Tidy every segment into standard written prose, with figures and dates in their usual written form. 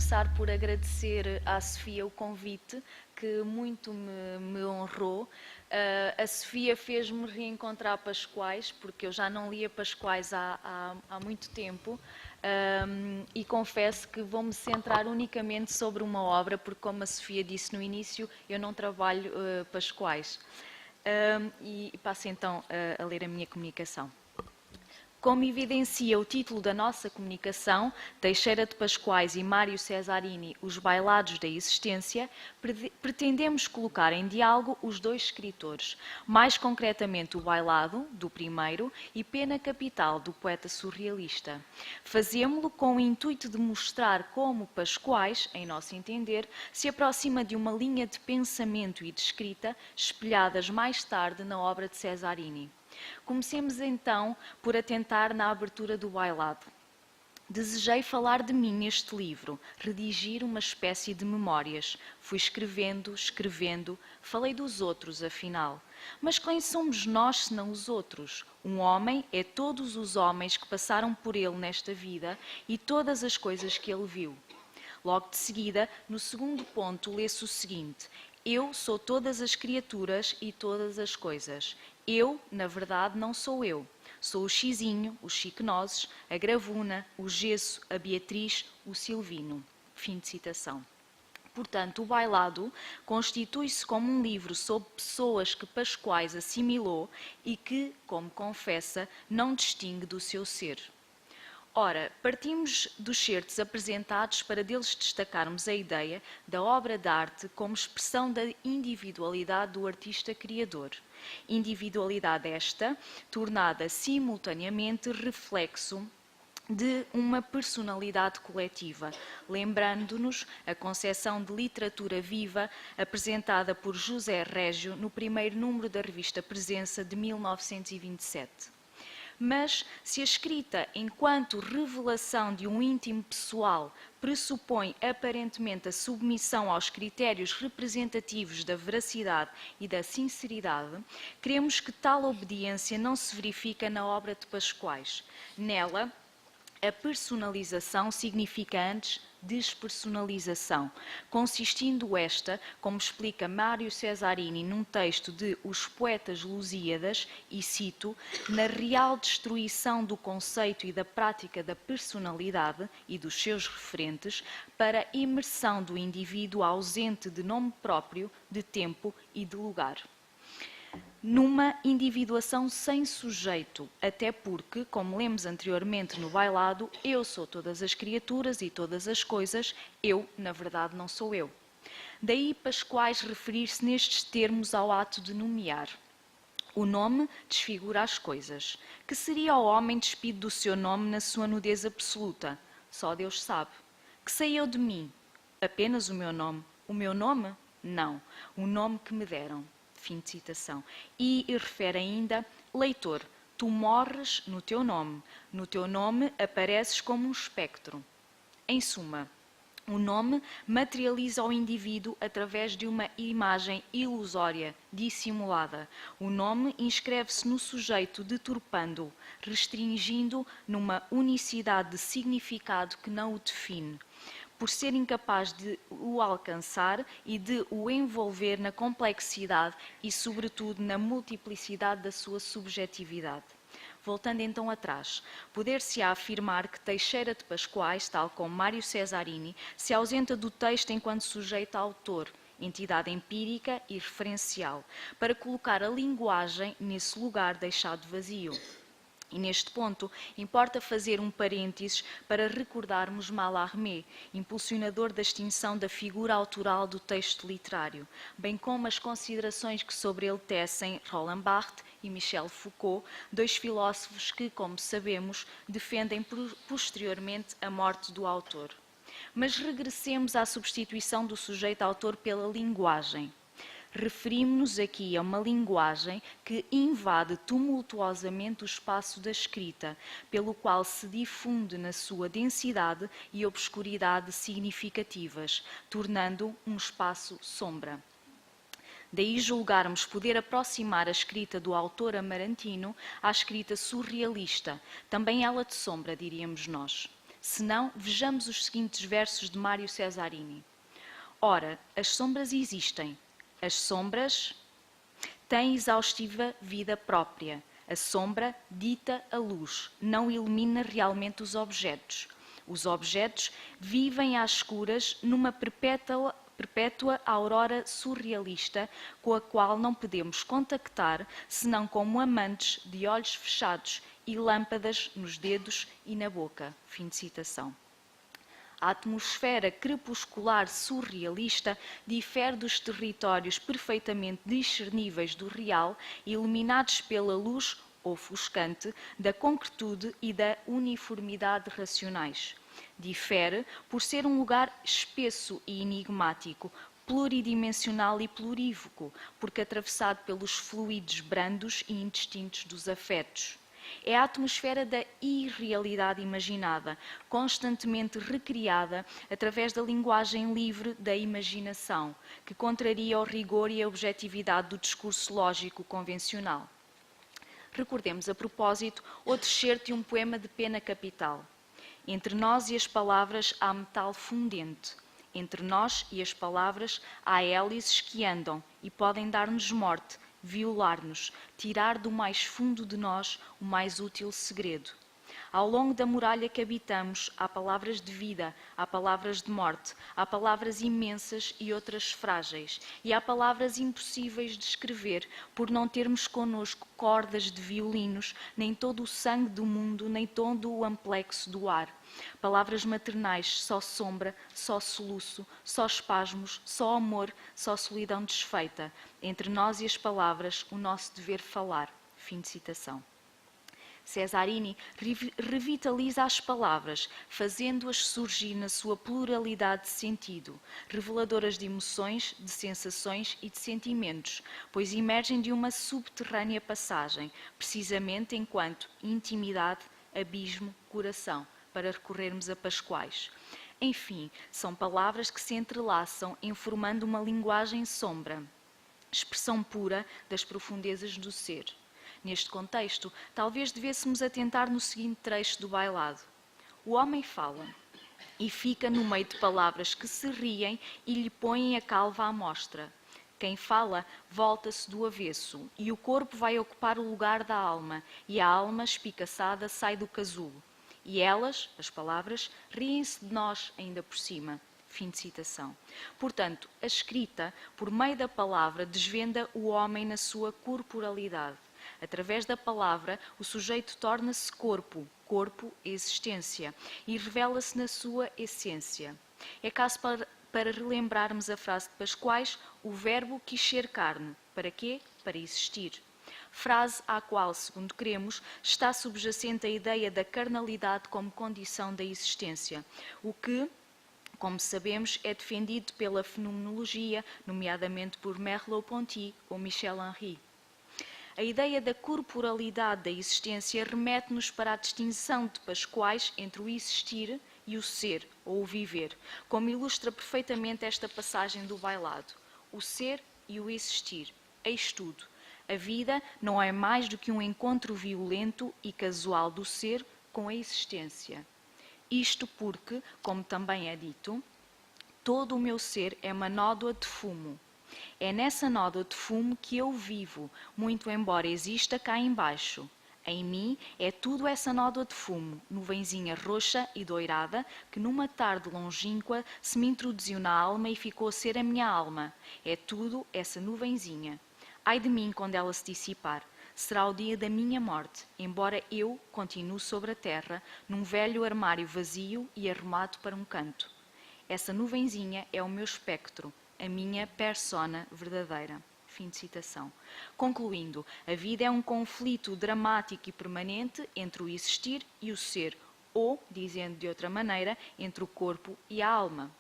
começar por agradecer à Sofia o convite, que muito me honrou. A Sofia fez-me reencontrar Pascoais, porque eu já não lia Pascoais há muito tempo, e confesso que vou-me centrar unicamente sobre uma obra, porque, como a Sofia disse no início, eu não trabalho Pascoais. E passo então a ler a minha comunicação. Como evidencia o título da nossa comunicação, Teixeira de Pascoais e Mário Cesarini, Os Bailados da Existência, pretendemos colocar em diálogo os dois escritores, mais concretamente o Bailado, do primeiro, e Pena Capital, do poeta surrealista. Fazemo-lo com o intuito de mostrar como Pascoais, em nosso entender, se aproxima de uma linha de pensamento e de escrita espelhadas mais tarde na obra de Cesarini. Comecemos então por atentar na abertura do Bailado. Desejei falar de mim neste livro, redigir uma espécie de memórias. Fui escrevendo, falei dos outros, afinal. Mas quem somos nós senão os outros? Um homem é todos os homens que passaram por ele nesta vida e todas as coisas que ele viu. Logo de seguida, no segundo ponto, lê-se o seguinte: eu sou todas as criaturas e todas as coisas. Eu, na verdade, não sou eu. Sou o Xizinho, o Chiquenozes, a Gravuna, o Gesso, a Beatriz, o Silvino. Fim de citação. Portanto, o Bailado constitui-se como um livro sobre pessoas que Pascoais assimilou e que, como confessa, não distingue do seu ser. Ora, partimos dos certos apresentados para deles destacarmos a ideia da obra de arte como expressão da individualidade do artista criador. Individualidade esta, tornada simultaneamente reflexo de uma personalidade coletiva, lembrando-nos a concepção de literatura viva apresentada por José Régio no primeiro número da revista Presença de 1927. Mas, se a escrita, enquanto revelação de um íntimo pessoal, pressupõe aparentemente a submissão aos critérios representativos da veracidade e da sinceridade, queremos que tal obediência não se verifica na obra de Pascoais. Nela, a personalização significa antes despersonalização, consistindo esta, como explica Mário Cesarini num texto de Os Poetas Lusíadas, e cito, na real destruição do conceito e da prática da personalidade e dos seus referentes para a imersão do indivíduo ausente de nome próprio, de tempo e de lugar. Numa individuação sem sujeito, até porque, como lemos anteriormente no Bailado, eu sou todas as criaturas e todas as coisas, eu, na verdade, não sou eu. Daí Pascoais referir-se nestes termos ao ato de nomear. O nome desfigura as coisas. Que seria o homem despido do seu nome na sua nudez absoluta? Só Deus sabe. Que saiu de mim? Apenas o meu nome. O meu nome? Não. O nome que me deram. Fim de citação. E refere ainda, leitor, tu morres no teu nome apareces como um espectro. Em suma, o nome materializa o indivíduo através de uma imagem ilusória, dissimulada. O nome inscreve-se no sujeito deturpando-o, restringindo numa unicidade de significado que não o define, por ser incapaz de o alcançar e de o envolver na complexidade e, sobretudo, na multiplicidade da sua subjetividade. Voltando então atrás, poder-se-á afirmar que Teixeira de Pascoais, tal como Mário Cesarini, se ausenta do texto enquanto sujeito autor, entidade empírica e referencial, para colocar a linguagem nesse lugar deixado vazio. E neste ponto, importa fazer um parênteses para recordarmos Mallarmé, impulsionador da extinção da figura autoral do texto literário, bem como as considerações que sobre ele tecem Roland Barthes e Michel Foucault, dois filósofos que, como sabemos, defendem posteriormente a morte do autor. Mas regressemos à substituição do sujeito-autor pela linguagem. Referimos-nos aqui a uma linguagem que invade tumultuosamente o espaço da escrita, pelo qual se difunde na sua densidade e obscuridade significativas, tornando um espaço sombra. Daí julgarmos poder aproximar a escrita do autor amarantino à escrita surrealista, também ela de sombra, diríamos nós. Se não, vejamos os seguintes versos de Mário Cesarini. Ora, as sombras existem. As sombras têm exaustiva vida própria. A sombra dita a luz, não ilumina realmente os objetos. Os objetos vivem às escuras numa perpétua aurora surrealista com a qual não podemos contactar senão como amantes de olhos fechados e lâmpadas nos dedos e na boca. Fim de citação. A atmosfera crepuscular surrealista difere dos territórios perfeitamente discerníveis do real, iluminados pela luz ofuscante da concretude e da uniformidade racionais. Difere por ser um lugar espesso e enigmático, pluridimensional e plurívoco, porque atravessado pelos fluidos brandos e indistintos dos afetos. É a atmosfera da irrealidade imaginada, constantemente recriada através da linguagem livre da imaginação, que contraria o rigor e a objetividade do discurso lógico convencional. Recordemos a propósito outro excerto de um poema de Pena Capital. Entre nós e as palavras há metal fundente. Entre nós e as palavras há hélices que andam e podem dar-nos morte, violar-nos, tirar do mais fundo de nós o mais útil segredo. Ao longo da muralha que habitamos, há palavras de vida, há palavras de morte, há palavras imensas e outras frágeis, e há palavras impossíveis de escrever, por não termos connosco cordas de violinos, nem todo o sangue do mundo, nem todo o amplexo do ar. Palavras maternais, só sombra, só soluço, só espasmos, só amor, só solidão desfeita. Entre nós e as palavras, o nosso dever falar. Fim de citação. Cesarini revitaliza as palavras, fazendo-as surgir na sua pluralidade de sentido, reveladoras de emoções, de sensações e de sentimentos, pois emergem de uma subterrânea passagem, precisamente enquanto intimidade, abismo, coração, para recorrermos a Pascoais. Enfim, são palavras que se entrelaçam em formando uma linguagem sombra, expressão pura das profundezas do ser. Neste contexto, talvez devêssemos atentar no seguinte trecho do bailado. O homem fala e fica no meio de palavras que se riem e lhe põem a calva à mostra. Quem fala volta-se do avesso e o corpo vai ocupar o lugar da alma e a alma espicaçada sai do casulo. E elas, as palavras, riem-se de nós ainda por cima. Fim de citação. Portanto, a escrita, por meio da palavra, desvenda o homem na sua corporalidade. Através da palavra, o sujeito torna-se corpo, corpo existência, e revela-se na sua essência. É caso para relembrarmos a frase de Pascoais, o verbo quis ser carne. Para quê? Para existir. Frase à qual, segundo cremos, está subjacente a ideia da carnalidade como condição da existência, o que, como sabemos, é defendido pela fenomenologia, nomeadamente por Merleau-Ponty ou Michel Henry. A ideia da corporalidade da existência remete-nos para a distinção de Pascoais entre o existir e o ser, ou o viver, como ilustra perfeitamente esta passagem do bailado. O ser e o existir, eis tudo. A vida não é mais do que um encontro violento e casual do ser com a existência. Isto porque, como também é dito, todo o meu ser é uma nódoa de fumo. É nessa nódoa de fumo que eu vivo, muito embora exista cá embaixo. Em mim é tudo essa nódoa de fumo, nuvenzinha roxa e doirada, que numa tarde longínqua se me introduziu na alma e ficou a ser a minha alma. É tudo essa nuvenzinha. Ai de mim quando ela se dissipar. Será o dia da minha morte, embora eu continue sobre a terra, num velho armário vazio e arrumado para um canto. Essa nuvenzinha é o meu espectro, a minha persona verdadeira. Fim de citação. Concluindo, a vida é um conflito dramático e permanente entre o existir e o ser, ou, dizendo de outra maneira, entre o corpo e a alma.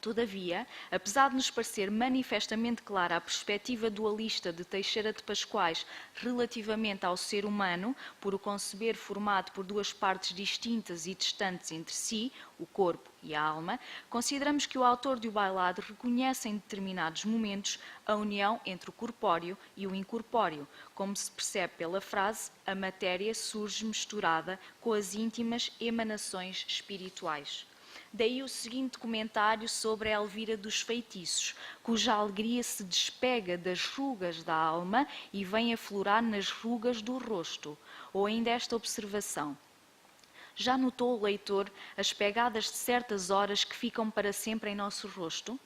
Todavia, apesar de nos parecer manifestamente clara a perspectiva dualista de Teixeira de Pascoais relativamente ao ser humano, por o conceber formado por duas partes distintas e distantes entre si, o corpo e a alma, consideramos que o autor de O Bailado reconhece em determinados momentos a união entre o corpóreo e o incorpóreo, como se percebe pela frase "a matéria surge misturada com as íntimas emanações espirituais". Daí o seguinte comentário sobre a Elvira dos Feitiços, cuja alegria se despega das rugas da alma e vem aflorar nas rugas do rosto. Ou ainda esta observação: já notou o leitor as pegadas de certas horas que ficam para sempre em nosso rosto?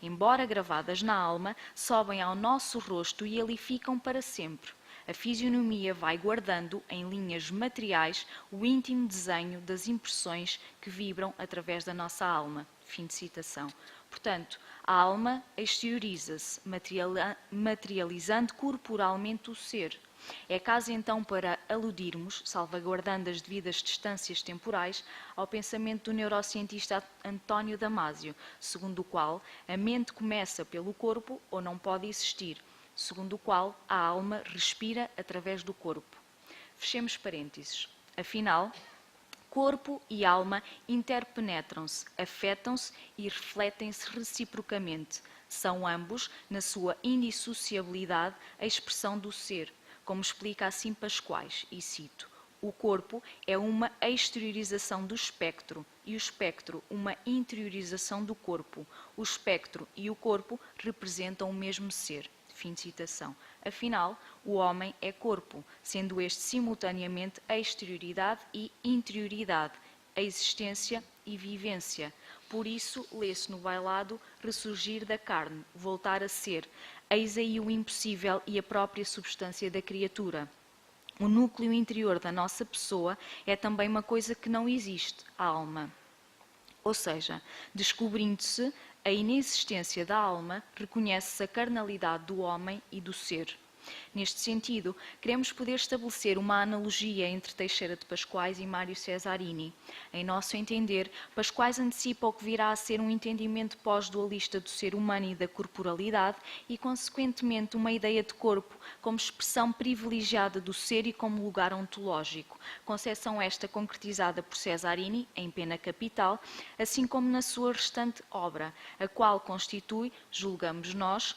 Embora gravadas na alma, sobem ao nosso rosto e ali ficam para sempre. A fisionomia vai guardando, em linhas materiais, o íntimo desenho das impressões que vibram através da nossa alma. Fim de citação. Portanto, a alma exterioriza-se, materializando corporalmente o ser. É caso então para aludirmos, salvaguardando as devidas distâncias temporais, ao pensamento do neurocientista António Damasio, segundo o qual a mente começa pelo corpo ou não pode existir, segundo o qual a alma respira através do corpo. Fechemos parênteses. Afinal, corpo e alma interpenetram-se, afetam-se e refletem-se reciprocamente. São ambos, na sua indissociabilidade, a expressão do ser, como explica assim Pascoais, e cito: o corpo é uma exteriorização do espectro e o espectro uma interiorização do corpo. O espectro e o corpo representam o mesmo ser. Fim de citação. Afinal, o homem é corpo, sendo este simultaneamente a exterioridade e interioridade, a existência e vivência. Por isso, lê-se no Bailado ressurgir da carne, voltar a ser. Eis aí o impossível e a própria substância da criatura. O núcleo interior da nossa pessoa é também uma coisa que não existe, a alma. Ou seja, descobrindo-se a inexistência da alma, reconhece-se a carnalidade do homem e do ser. Neste sentido, queremos poder estabelecer uma analogia entre Teixeira de Pascoais e Mário Cesarini. Em nosso entender, Pascoais antecipa o que virá a ser um entendimento pós-dualista do ser humano e da corporalidade e, consequentemente, uma ideia de corpo como expressão privilegiada do ser e como lugar ontológico, concepção esta concretizada por Cesarini em Pena Capital, assim como na sua restante obra, a qual julgamos nós,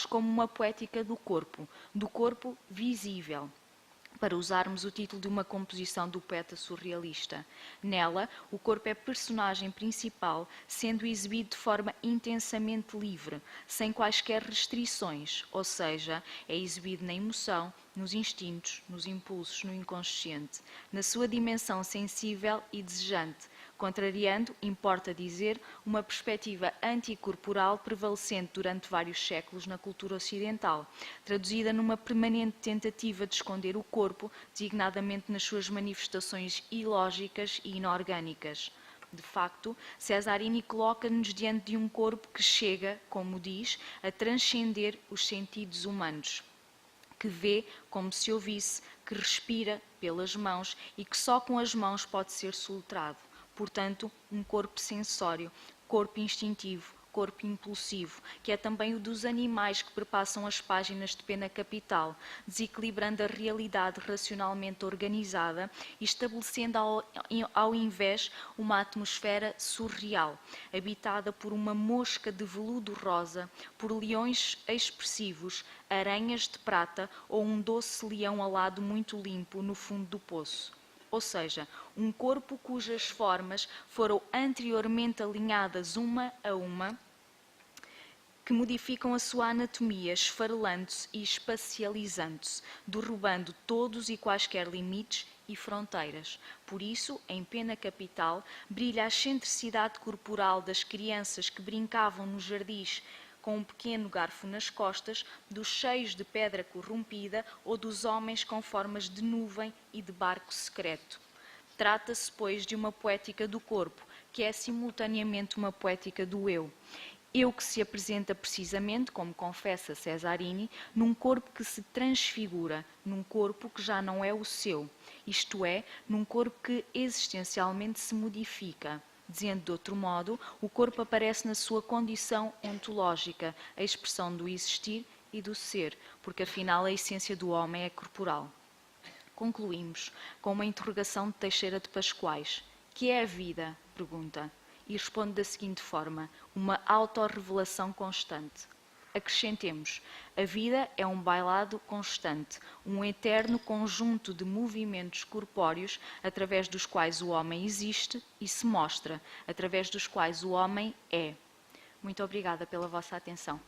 como uma poética do corpo visível, para usarmos o título de uma composição do poeta surrealista. Nela, o corpo é personagem principal, sendo exibido de forma intensamente livre, sem quaisquer restrições, ou seja, é exibido na emoção, nos instintos, nos impulsos, no inconsciente, na sua dimensão sensível e desejante, contrariando, importa dizer, uma perspectiva anticorporal prevalecente durante vários séculos na cultura ocidental, traduzida numa permanente tentativa de esconder o corpo, designadamente nas suas manifestações ilógicas e inorgânicas. De facto, Cesarini coloca-nos diante de um corpo que chega, como diz, a transcender os sentidos humanos, que vê como se ouvisse, que respira pelas mãos e que só com as mãos pode ser soletrado. Portanto, um corpo sensório, corpo instintivo, corpo impulsivo, que é também o dos animais que perpassam as páginas de Pena Capital, desequilibrando a realidade racionalmente organizada e estabelecendo ao invés uma atmosfera surreal, habitada por uma mosca de veludo rosa, por leões expressivos, aranhas de prata ou um doce leão alado muito limpo no fundo do poço. Ou seja, um corpo cujas formas foram anteriormente alinhadas uma a uma, que modificam a sua anatomia, esfarelando-se e espacializando-se, derrubando todos e quaisquer limites e fronteiras. Por isso, em Pena Capital, brilha a excentricidade corporal das crianças que brincavam nos jardins com um pequeno garfo nas costas, dos cheios de pedra corrompida ou dos homens com formas de nuvem e de barco secreto. Trata-se, pois, de uma poética do corpo, que é simultaneamente uma poética do eu. Eu que se apresenta precisamente, como confessa Cesarini, num corpo que se transfigura, num corpo que já não é o seu, isto é, num corpo que existencialmente se modifica. Dizendo de outro modo, o corpo aparece na sua condição ontológica, a expressão do existir e do ser, porque afinal a essência do homem é corporal. Concluímos com uma interrogação de Teixeira de Pascoais. Que é a vida? Pergunta. E responde da seguinte forma: uma autorrevelação constante. Acrescentemos: a vida é um bailado constante, um eterno conjunto de movimentos corpóreos através dos quais o homem existe e se mostra, através dos quais o homem é. Muito obrigada pela vossa atenção.